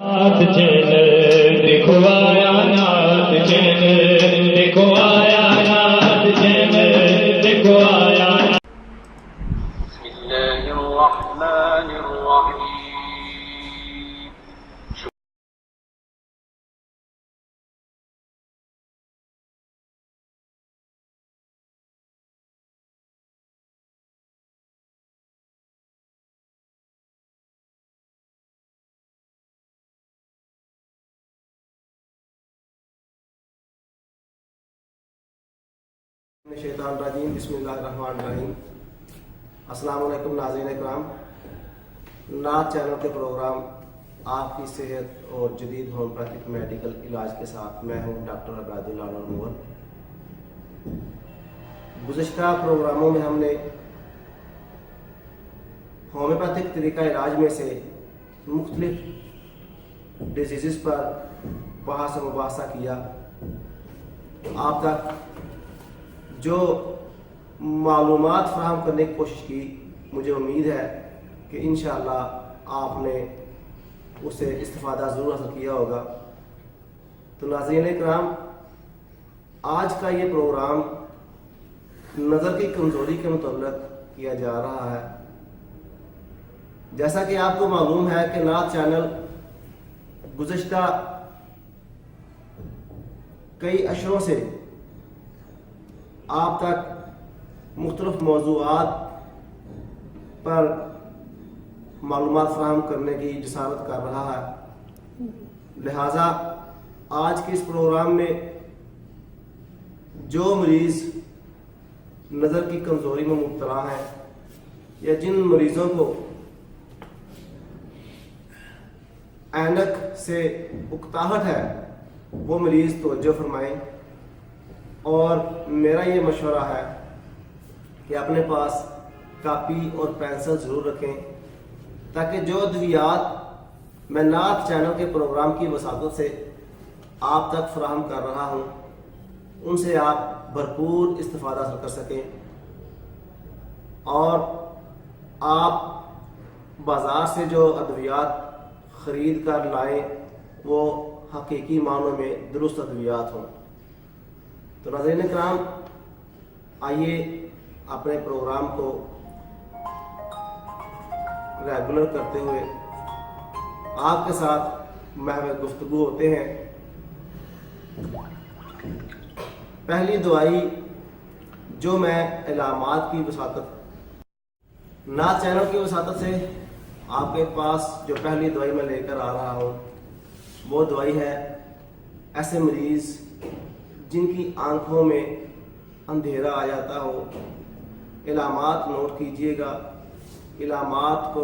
نعت چینل دیکھو آیا، نعت چینل دیکھو آیا، نعت چینل دیکھو آیا۔ بسم اللہ الرحمن الرحیم۔ شیطان الرجیم، بسم اللہ الرحمن الرحیم۔ السلام علیکم ناظرین اکرام، نعت چینل کے پروگرام آپ کی صحت اور جدید ہومیوپیتھک میڈیکل علاج کے ساتھ میں ہوں ڈاکٹر عبید اللہ نور۔ گزشتہ پروگراموں میں ہم نے ہومیوپیتھک طریقہ علاج میں سے مختلف ڈیزیزز پر بحث و مباحثہ کیا۔ آپ تک جو معلومات فراہم کرنے کی کوشش کی، مجھے امید ہے کہ انشاءاللہ آپ نے اس سے استفادہ ضرور حاصل کیا ہوگا۔ تو ناظرین اکرام، آج کا یہ پروگرام نظر کی کمزوری کے متعلق کیا جا رہا ہے۔ جیسا کہ آپ کو معلوم ہے کہ نعت چینل گزشتہ کئی اشروں سے آپ تک مختلف موضوعات پر معلومات فراہم کرنے کی جسارت کر رہا ہے، لہذا آج کے اس پروگرام میں جو مریض نظر کی کمزوری میں مبتلا ہیں یا جن مریضوں کو اینک سے اکتاہٹ ہے، وہ مریض توجہ فرمائیں، اور میرا یہ مشورہ ہے کہ اپنے پاس کاپی اور پینسل ضرور رکھیں، تاکہ جو ادویات میں نعت چینل کے پروگرام کی وساطت سے آپ تک فراہم کر رہا ہوں، ان سے آپ بھرپور استفادہ حاصل کر سکیں، اور آپ بازار سے جو ادویات خرید کر لائیں وہ حقیقی معنوں میں درست ادویات ہوں۔ تو ناظرین کرام، آئیے اپنے پروگرام کو ریگولر کرتے ہوئے آپ کے ساتھ محو گفتگو ہوتے ہیں۔ پہلی دوائی جو میں علامات کی وساطت، نعت چینل کی وساطت سے آپ کے پاس جو پہلی دوائی میں لے کر آ رہا ہوں، وہ دوائی ہے ایسے مریض جن کی آنکھوں میں اندھیرا آ جاتا ہو۔ علامات نوٹ کیجئے گا، علامات کو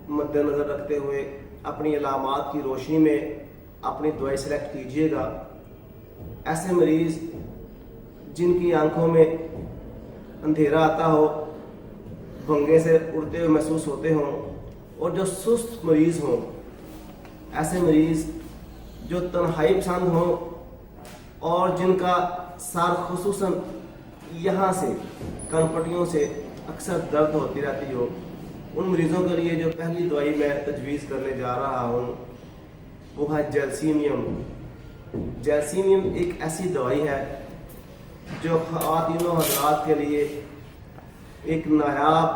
مد نظر رکھتے ہوئے اپنی علامات کی روشنی میں اپنی دوائی سلیکٹ کیجئے گا۔ ایسے مریض جن کی آنکھوں میں اندھیرا آتا ہو، بھنگے سے اڑتے ہوئے محسوس ہوتے ہوں، اور جو سست مریض ہوں، ایسے مریض جو تنہائی پسند ہوں اور جن کا سر خصوصاً یہاں سے کنپٹیوں سے اکثر درد ہوتی رہتی ہو، ان مریضوں کے لیے جو پہلی دوائی میں تجویز کرنے جا رہا ہوں وہ ہے جیلسینیم۔ جیلسینیم ایک ایسی دوائی ہے جو خواتین و حضرات کے لیے ایک نایاب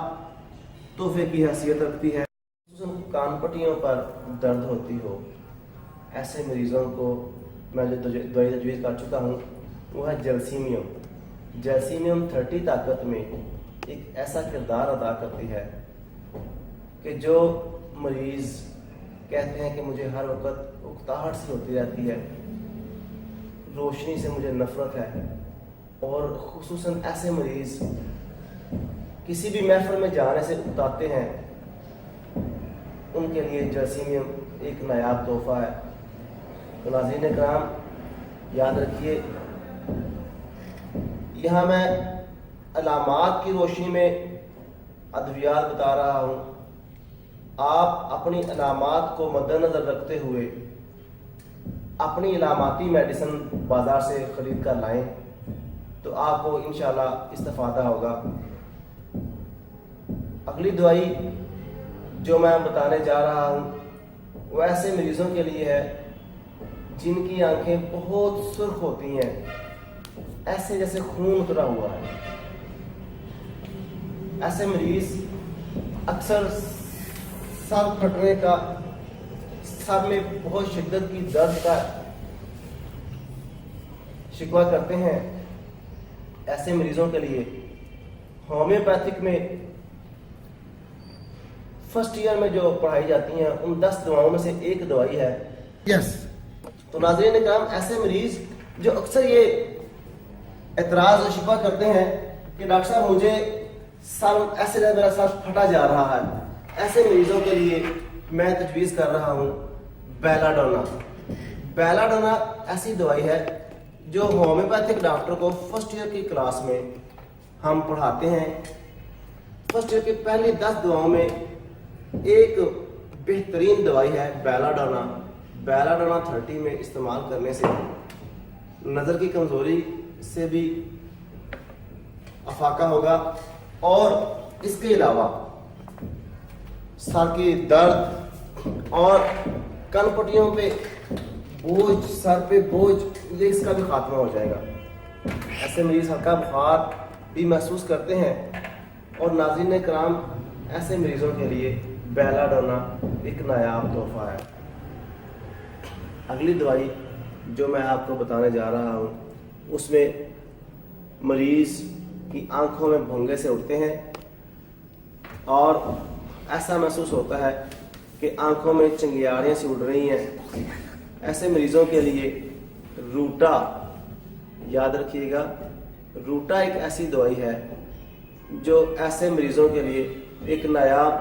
تحفے کی حیثیت رکھتی ہے۔ خصوصاً کان پٹیوں پر درد ہوتی ہو، ایسے مریضوں کو میں جو دوائی تجویز کر چکا ہوں وہ ہے جیلسینیم۔ جیلسینیم 30 طاقت میں ایک ایسا کردار ادا کرتی ہے کہ جو مریض کہتے ہیں کہ مجھے ہر وقت اکتاہٹ سی ہوتی رہتی ہے، روشنی سے مجھے نفرت ہے، اور خصوصاً ایسے مریض کسی بھی محفل میں جانے سے اکتاتے ہیں، ان کے لیے جیلسینیم ایک نایاب تحفہ ہے۔ تو ناظرین کرام، یاد رکھیے، یہاں میں علامات کی روشنی میں ادویات بتا رہا ہوں۔ آپ اپنی علامات کو مد نظر رکھتے ہوئے اپنی علاماتی میڈیسن بازار سے خرید کر لائیں، تو آپ کو انشاءاللہ استفادہ ہوگا۔ اگلی دوائی جو میں بتانے جا رہا ہوں وہ ایسے مریضوں کے لیے ہے جن کی آنکھیں بہت سرخ ہوتی ہیں، ایسے جیسے خون اترا ہوا ہے۔ ایسے مریض اکثر سر پھٹنے کا، سر میں بہت شدت کی درد کا شکوہ کرتے ہیں۔ ایسے مریضوں کے لیے ہومیوپیتھک میں فرسٹ ایئر میں جو پڑھائی جاتی ہیں ان 10 دواؤں میں سے ایک دوائی ہے یس تو ناظرین کرام، ایسے مریض جو اکثر یہ اعتراض و شکوہ کرتے ہیں کہ ڈاکٹر صاحب مجھے سر ایسے میرا سر پھٹا جا رہا ہے، ایسے مریضوں کے لیے میں تجویز کر رہا ہوں بیلا ڈونا۔ بیلا ڈونا ایسی دوائی ہے جو ہومیوپیتھک ڈاکٹر کو فرسٹ ایئر کی کلاس میں ہم پڑھاتے ہیں۔ فرسٹ ایئر کی پہلی 10 دواؤں میں ایک بہترین دوائی ہے بیلا ڈونا۔ بیلا ڈونا 30 میں استعمال کرنے سے نظر کی کمزوری سے بھی افاقہ ہوگا، اور اس کے علاوہ سر کی درد اور کن پٹیوں پہ بوجھ، سر پہ بوجھ، یہ اس کا بھی خاتمہ ہو جائے گا۔ ایسے مریض ہلکا بخار بھی محسوس کرتے ہیں، اور ناظرین کرام ایسے مریضوں کے لیے بیلا ڈونا ایک نایاب تحفہ ہے۔ اگلی دوائی جو میں آپ کو بتانے جا رہا ہوں اس میں مریض کی آنکھوں میں بھونگے سے اٹھتے ہیں اور ایسا محسوس ہوتا ہے کہ آنکھوں میں چنگیاڑیاں سی اڑ رہی ہیں۔ ایسے مریضوں کے لیے روٹا، یاد رکھیے گا، روٹا ایک ایسی دوائی ہے جو ایسے مریضوں کے لیے ایک نایاب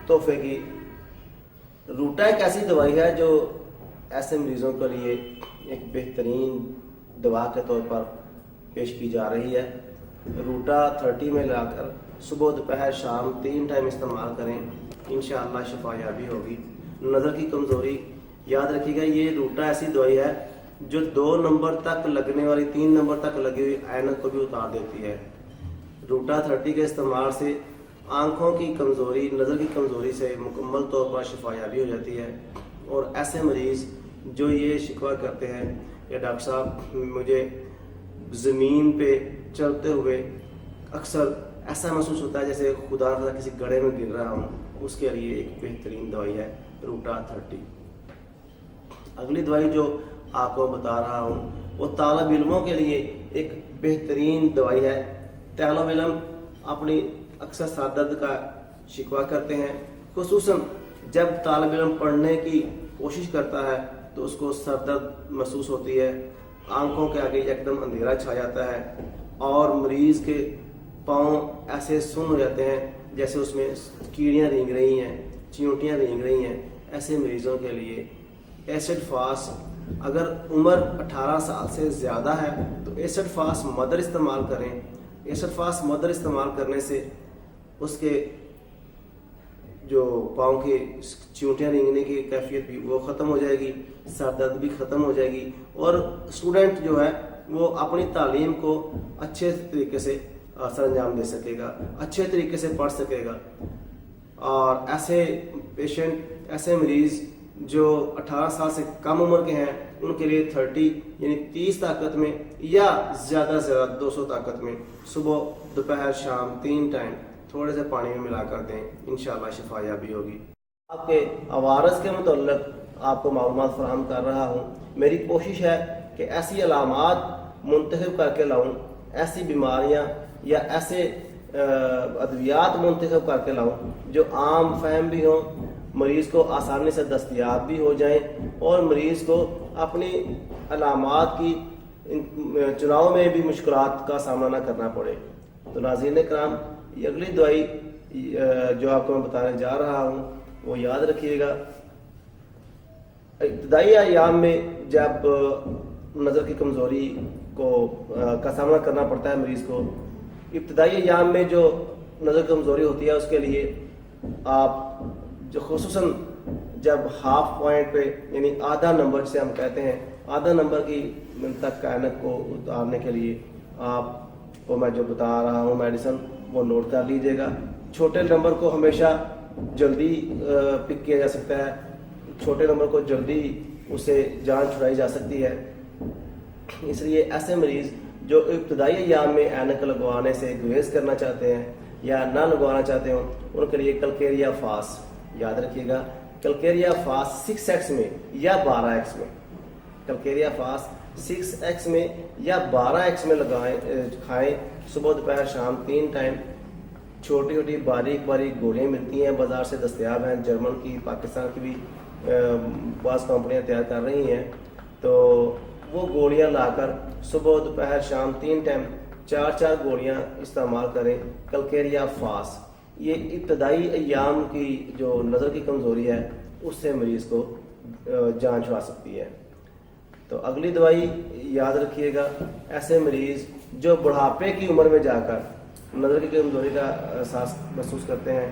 تحفے کی، روٹا ایک ایسی دوائی ہے جو ایسے مریضوں کے لیے ایک بہترین دوا کے طور پر پیش کی جا رہی ہے۔ روٹا 30 میں لا کر صبح دوپہر شام 3 ٹائم استعمال کریں، انشاءاللہ شفا یابی ہوگی۔ نظر کی کمزوری، یاد رکھیے گا یہ روٹا ایسی دوائی ہے جو 2 نمبر تک لگنے والی، 3 نمبر تک لگی ہوئی اینک کو بھی اتار دیتی ہے۔ روٹا 30 کے استعمال سے آنکھوں کی کمزوری، نظر کی کمزوری سے مکمل طور پر شفا یابی ہو جاتی ہے۔ اور ایسے مریض جو یہ شکوہ کرتے ہیں کہ ڈاکٹر صاحب مجھے زمین پہ چلتے ہوئے اکثر ایسا محسوس ہوتا ہے جیسے خدا نہ کسی گڑھے میں گر رہا ہوں، اس کے لیے ایک بہترین دوائی ہے روٹا 30۔ اگلی دوائی جو آپ کو بتا رہا ہوں وہ طالب علموں کے لیے ایک بہترین دوائی ہے۔ طالب علم اپنی اکثر سر درد کا شکوہ کرتے ہیں، خصوصاً جب طالب علم پڑھنے کی کوشش کرتا ہے تو اس کو سر درد محسوس ہوتی ہے، آنکھوں کے آگے ایک دم اندھیرا چھا جاتا ہے، اور مریض کے پاؤں ایسے سن ہو جاتے ہیں جیسے اس میں کیڑیاں رینگ رہی ہیں، چیونٹیاں رینگ رہی ہیں۔ ایسے مریضوں کے لیے ایسڈ فاس، اگر عمر 18 سال سے زیادہ ہے تو ایسڈ فاس مدر استعمال کریں۔ ایسڈ فاس مدر استعمال کرنے سے اس کے جو پاؤں کی چیونٹیاں رینگنے کی کیفیت بھی وہ ختم ہو جائے گی، سر درد بھی ختم ہو جائے گی، اور اسٹوڈنٹ جو ہے وہ اپنی تعلیم کو اچھے طریقے سے سر انجام دے سکے گا، اچھے طریقے سے پڑھ سکے گا۔ اور ایسے پیشنٹ، ایسے مریض جو 18 سال سے کم عمر کے ہیں ان کے لیے 30 یعنی 30 طاقت میں یا زیادہ سے زیادہ 200 طاقت میں صبح دوپہر شام 3 ٹائم تھوڑے سے پانی میں ملا کر دیں، انشاءاللہ شفا یابی ہوگی۔ آپ کے عوارض کے متعلق آپ کو معلومات فراہم کر رہا ہوں۔ میری کوشش ہے کہ ایسی علامات منتخب کر کے لاؤں، ایسی بیماریاں یا ایسے ادویات منتخب کر کے لاؤں جو عام فہم بھی ہوں، مریض کو آسانی سے دستیاب بھی ہو جائیں، اور مریض کو اپنی علامات کی چناؤ میں بھی مشکلات کا سامنا نہ کرنا پڑے۔ تو ناظرین کرام، یہ اگلی دوائی جو آپ کو میں بتانے جا رہا ہوں وہ یاد رکھیے گا۔ ابتدائی ایام میں جب نظر کی کمزوری کا سامنا کرنا پڑتا ہے مریض کو، ابتدائی ایام میں جو نظر کمزوری ہوتی ہے اس کے لیے آپ جو خصوصاً جب ہاف پوائنٹ پہ یعنی آدھا نمبر جسے ہم کہتے ہیں، آدھا نمبر کی تک کا اینک کو اتارنے کے لیے آپ کو میں جو بتا رہا ہوں میڈیسن وہ نوٹ کر لیجئے گا۔ چھوٹے نمبر کو ہمیشہ جلدی پک کیا جا سکتا ہے، چھوٹے نمبر کو جلدی اسے جان چھڑائی جا سکتی ہے. اس لیے ایسے مریض جو ابتدائی ایام میں اینک لگوانے سے گریز کرنا چاہتے ہیں یا نہ لگوانا چاہتے ہوں، ان کے لیے کلکیریا فاس یاد رکھیے گا. کلکیریا فاس 6x میں یا 12x میں، کلکیریا فاس 6x میں یا 12x میں کھائیں. صبح دوپہر شام 3 ٹائم. چھوٹی چھوٹی باریک باریک گولیاں ملتی ہیں، بازار سے دستیاب ہیں. جرمن کی، پاکستان کی بھی بعض کمپنیاں تیار کر رہی ہیں. تو وہ گولیاں لا کر صبح دوپہر شام 3 ٹائم 4 گولیاں استعمال کریں. کلکیریا فاس یہ ابتدائی ایام کی جو نظر کی کمزوری ہے اس سے مریض کو جان چھڑا سکتی ہے. تو اگلی دوائی یاد رکھیے گا، ایسے مریض جو بڑھاپے کی عمر میں جا کر نظر کی کمزوری کا احساس محسوس کرتے ہیں،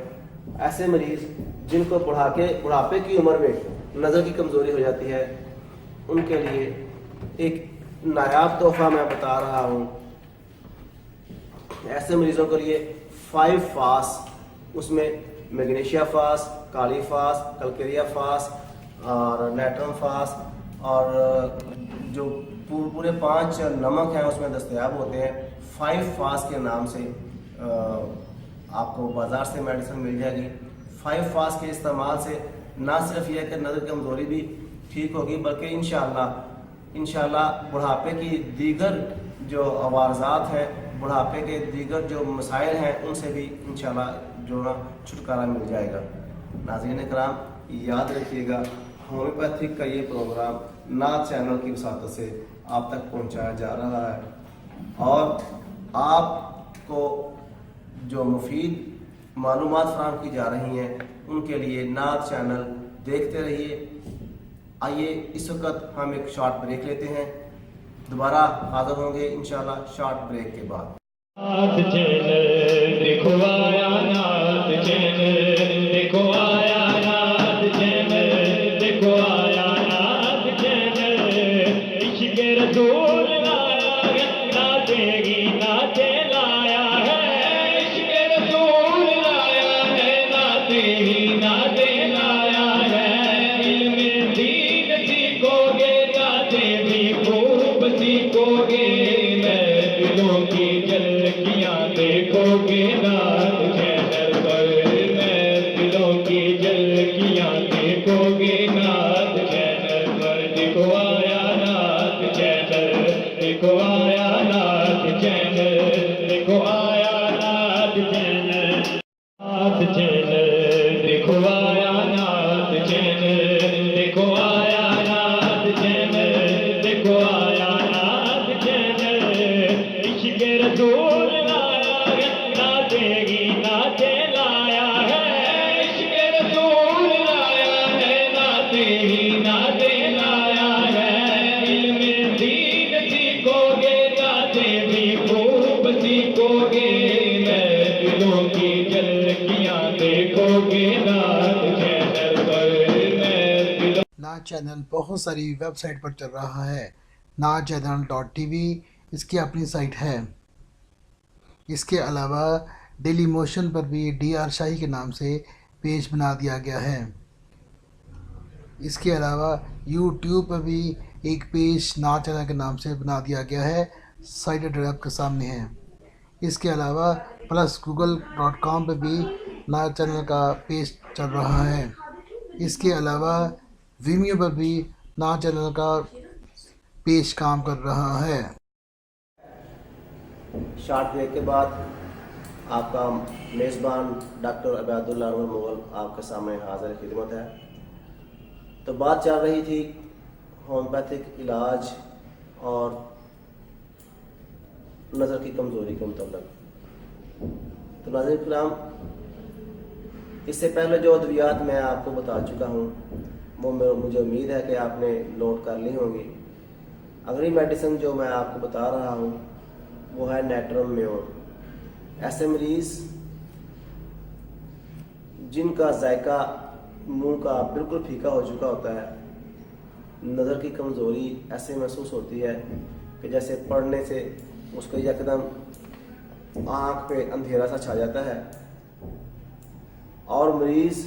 ایسے مریض جن کو بڑھاپے کی عمر میں نظر کی کمزوری ہو جاتی ہے، ان کے لیے ایک نایاب تحفہ میں بتا رہا ہوں. ایسے مریضوں کے لیے 5 فاس، اس میں میگنیشیا فاس، کالی فاس، کلکیریا فاس اور نیٹرم فاس اور جو پورے 5 نمک ہیں اس میں دستیاب ہوتے ہیں. 5 فاس کے نام سے آپ کو بازار سے میڈیسن مل جائے گی. 5 فاس کے استعمال سے نہ صرف یہ کہ نظر کمزوری بھی ٹھیک ہوگی، بلکہ انشاءاللہ بڑھاپے کی دیگر جو عوارضات ہیں، بڑھاپے کے دیگر جو مسائل ہیں، ان سے بھی انشاءاللہ جو نا چھٹکارا مل جائے گا. ناظرین کرام یاد رکھیے گا، ہومیوپیتھک کا یہ پروگرام نعت چینل کی وساطت سے آپ تک پہنچایا جا رہا ہے، اور آپ کو جو مفید معلومات فراہم کی جا رہی ہیں ان کے لیے نعت چینل دیکھتے رہیے. آئیے اس وقت ہم ایک شارٹ بریک لیتے ہیں، دوبارہ حاضر ہوں گے انشاءاللہ شارٹ بریک کے بعد. نعت چینل دیکھو آیا، نعت چینل دیکھو آیا، نعت چینل دیکھو آیا، نعت چینل عشق رسول لایا ہے، نعتیں ہی نعتیں لایا ہے، عشق رسول لایا ہے، نعتیں ہی نعتیں لایا ہے. علم دین سیکھو گے، نعتیں بھی خوب سیکھو گے. میں دلوں کی جھلکیاں دیکھو گے نعت چینل پر، میں دلوں کی جھلکیاں دیکھو گے نعت چینل پر. دیکھو آیا نعت چینل، دیکھو آیا نعت چینل، دیکھو آیا نعت چینل. نعت چینل دیکھو آیا، نعت چینل دیکھو آیا، نعت چینل دیکھو آیا، نعت چینل عشق رسول لایا ہے، نعتیں ہی نعتیں لایا ہے، عشق رسول لایا ہے، نعتیں ہی نعتیں لایا ہے. علم دین سیکھو گے، نعتیں بھی خوب سیکھو گے. میں دلوں کی جھلکیاں دیکھو گے نعت چینل پر، میں دلوں نعت چینل بہت ساری ویب سائٹ پر چل رہا ہے. نعت چینل .tv اس کی اپنی سائٹ ہے. اس کے علاوہ ڈیلی موشن پر بھی DR شاہی کے نام سے پیج بنا دیا گیا ہے. اس کے علاوہ YouTube پر بھی ایک پیج نعت چینل کے نام سے بنا دیا گیا ہے، سائٹ ایڈریس آپ کے سامنے ہے. اس کے علاوہ google.com پہ بھی نعت چینل کا پیج چل رہا ہے. اس کے علاوہ ویمیو پر بھی نعت چینل کا پیج کام کر رہا ہے. شارٹ بریک کے بعد آپ کا میزبان ڈاکٹر عبید اللہ انور مغل آپ کے سامنے حاضر خدمت ہے. تو بات چل رہی تھی ہومیوپیتھک علاج اور نظر کی کمزوری کے متعلق. تو ناظرین کرام، اس سے پہلے جو ادویات میں آپ کو بتا چکا ہوں وہ مجھے امید ہے کہ آپ نے نوٹ کر لی ہوں گی. اگلی میڈیسن جو میں آپ کو بتا رہا ہوں وہ ہے نیٹرم میون. ایسے مریض جن کا ذائقہ منہ کا بالکل پھیکا ہو چکا ہوتا ہے، نظر کی کمزوری ایسے محسوس ہوتی ہے کہ جیسے پڑھنے سے اس کو یکدم آنکھ پہ اندھیرا سا چھا جاتا ہے، اور مریض